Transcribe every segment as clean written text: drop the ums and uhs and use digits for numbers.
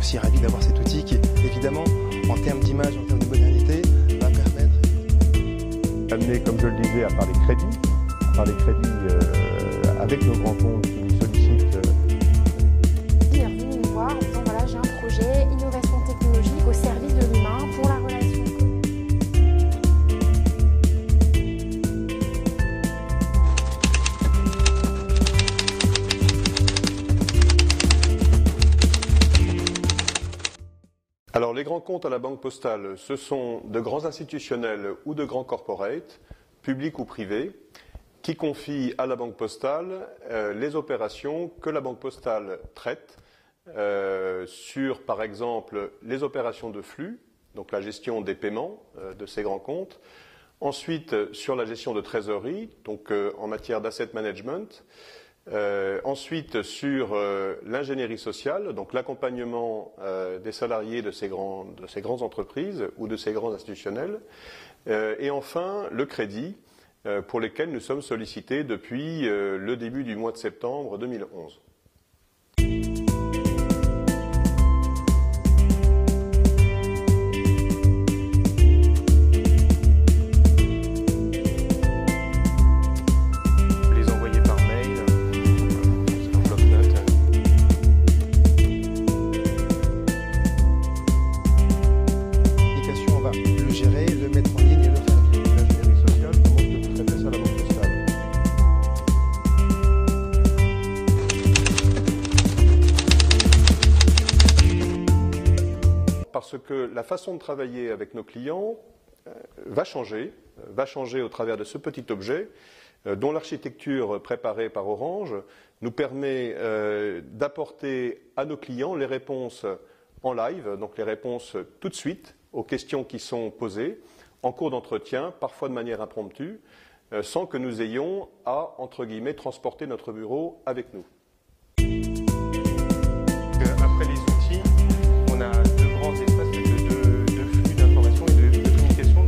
aussi ravis d'avoir cet outil qui, évidemment, en termes d'image, en termes de modernité, va permettre... Amené, comme je le disais, à part les crédits, avec nos grands comptes qui nous sollicitent. Il est venu nous voir en disant voilà, j'ai un projet, innovation technologique au service de l'humain pour la relation. Alors, les grands comptes à la Banque Postale, ce sont de grands institutionnels ou de grands corporates, publics ou privés, qui confient à la Banque Postale les opérations que la Banque Postale traite sur, par exemple, les opérations de flux, donc la gestion des paiements de ces grands comptes, ensuite sur la gestion de trésorerie, donc en matière d'asset management, ensuite sur l'ingénierie sociale, donc l'accompagnement des salariés de ces grandes entreprises ou de ces grands institutionnels, et enfin le crédit pour lesquels nous sommes sollicités depuis le début du mois de septembre 2011. Parce que la façon de travailler avec nos clients va changer au travers de ce petit objet dont l'architecture préparée par Orange nous permet d'apporter à nos clients les réponses en live, donc les réponses tout de suite aux questions qui sont posées en cours d'entretien, parfois de manière impromptue, sans que nous ayons à, entre guillemets, transporter notre bureau avec nous. Après les outils, on a deux grands espaces de flux d'informations et de communication.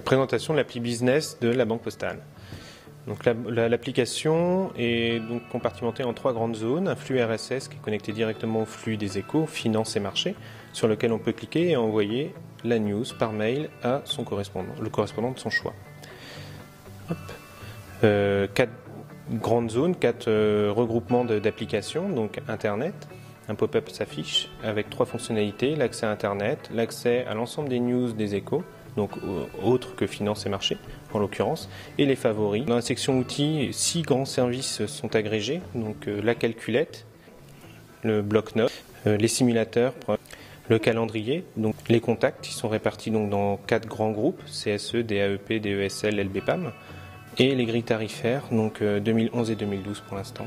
Présentation de l'appli business de la Banque Postale. Donc l'application est donc compartimentée en trois grandes zones. Un flux RSS qui est connecté directement au flux des échos, finances et marchés, sur lequel on peut cliquer et envoyer la news par mail à son correspondant, le correspondant de son choix. Quatre grandes zones, quatre regroupements d'applications, donc Internet. Un pop-up s'affiche avec trois fonctionnalités, l'accès à Internet, l'accès à l'ensemble des news des échos, donc autres que finance et marché en l'occurrence, et les favoris. Dans la section outils, 6 grands services sont agrégés, donc la calculette, le bloc-notes, les simulateurs, le calendrier, donc les contacts qui sont répartis donc dans 4 grands groupes, CSE, DAEP, DESL, LBPAM, et les grilles tarifaires, donc 2011 et 2012 pour l'instant,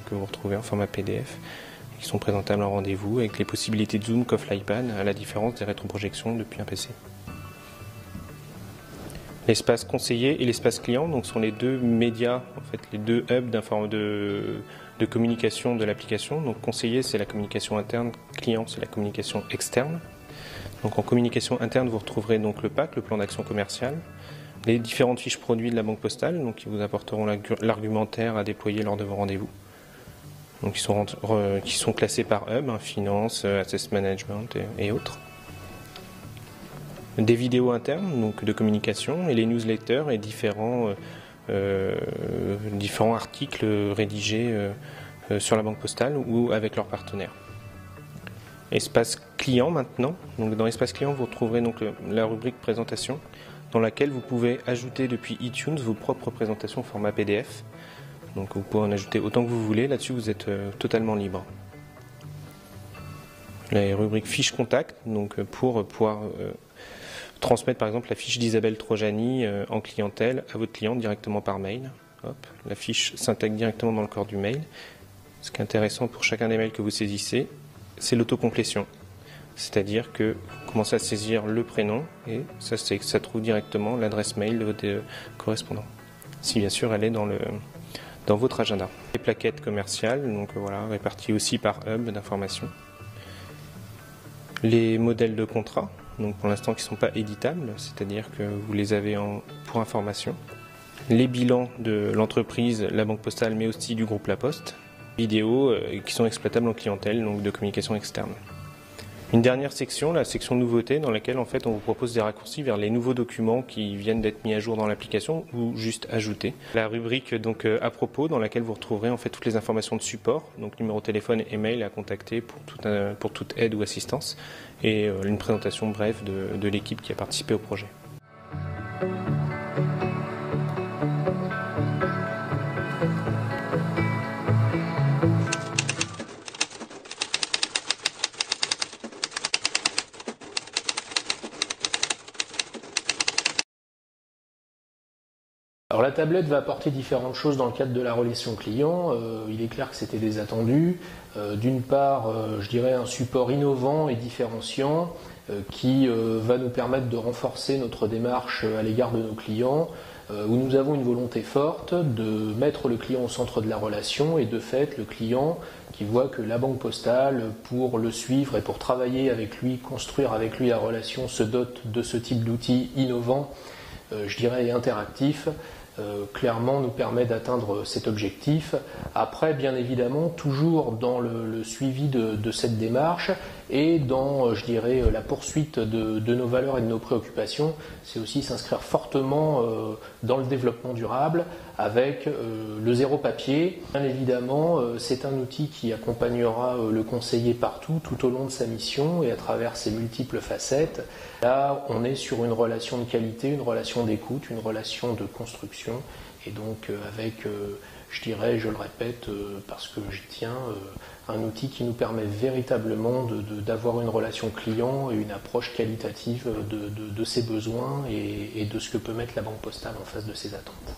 que vous retrouvez en format PDF, qui sont présentables en rendez-vous avec les possibilités de zoom qu'offre l'iPad, à la différence des rétroprojections depuis un PC. L'espace conseiller et l'espace client donc, sont les deux médias, en fait, les deux hubs de communication de l'application. Donc conseiller, c'est la communication interne, client, c'est la communication externe. Donc en communication interne, vous retrouverez donc le PAC, le plan d'action commerciale, les différentes fiches produits de la Banque Postale, donc qui vous apporteront l'argumentaire à déployer lors de vos rendez-vous. Donc qui sont classés par hub, finance, access management et autres. Des vidéos internes donc de communication et les newsletters et différents articles rédigés sur la Banque Postale ou avec leurs partenaires. Espace client maintenant. Donc dans l'espace client, vous retrouverez donc la rubrique présentation dans laquelle vous pouvez ajouter depuis iTunes vos propres présentations au format PDF. Donc vous pouvez en ajouter autant que vous voulez. Là-dessus, vous êtes totalement libre. La rubrique fiche contact, donc pour pouvoir transmettre par exemple la fiche d'Isabelle Trojani en clientèle à votre client directement par mail. Hop, la fiche s'intègre directement dans le corps du mail. Ce qui est intéressant pour chacun des mails que vous saisissez, c'est l'autocomplétion. C'est-à-dire que vous commencez à saisir le prénom et ça trouve directement l'adresse mail de votre correspondant. Si bien sûr elle est dans votre agenda. Les plaquettes commerciales, donc voilà, réparties aussi par hub d'information. Les modèles de contrat, donc pour l'instant qui ne sont pas éditables, c'est-à-dire que vous les avez pour information. les bilans de l'entreprise, la Banque Postale, mais aussi du groupe La Poste, vidéos qui sont exploitables en clientèle, donc de communication externe. Une dernière section, la section nouveautés, dans laquelle en fait on vous propose des raccourcis vers les nouveaux documents qui viennent d'être mis à jour dans l'application ou juste ajoutés. La rubrique donc à propos, dans laquelle vous retrouverez en fait toutes les informations de support, donc numéro de téléphone et mail à contacter pour toute aide ou assistance, et une présentation brève de l'équipe qui a participé au projet. Alors la tablette va apporter différentes choses dans le cadre de la relation client. Il est clair que c'était des attendus. D'une part, je dirais un support innovant et différenciant qui va nous permettre de renforcer notre démarche à l'égard de nos clients, où nous avons une volonté forte de mettre le client au centre de la relation et de fait le client qui voit que la Banque Postale, pour le suivre et pour travailler avec lui, construire avec lui la relation, se dote de ce type d'outils innovants, je dirais interactifs, clairement nous permet d'atteindre cet objectif. Après, bien évidemment, toujours dans le suivi de cette démarche et dans, je dirais, la poursuite de nos valeurs et de nos préoccupations, c'est aussi s'inscrire fortement dans le développement durable avec le zéro papier. Bien évidemment, c'est un outil qui accompagnera le conseiller partout, tout au long de sa mission et à travers ses multiples facettes. Là, on est sur une relation de qualité, une relation d'écoute, une relation de construction et donc avec, je dirais, je le répète parce que j'y tiens, un outil qui nous permet véritablement d'avoir une relation client et une approche qualitative de ses besoins et de ce que peut mettre la Banque Postale en face de ses attentes.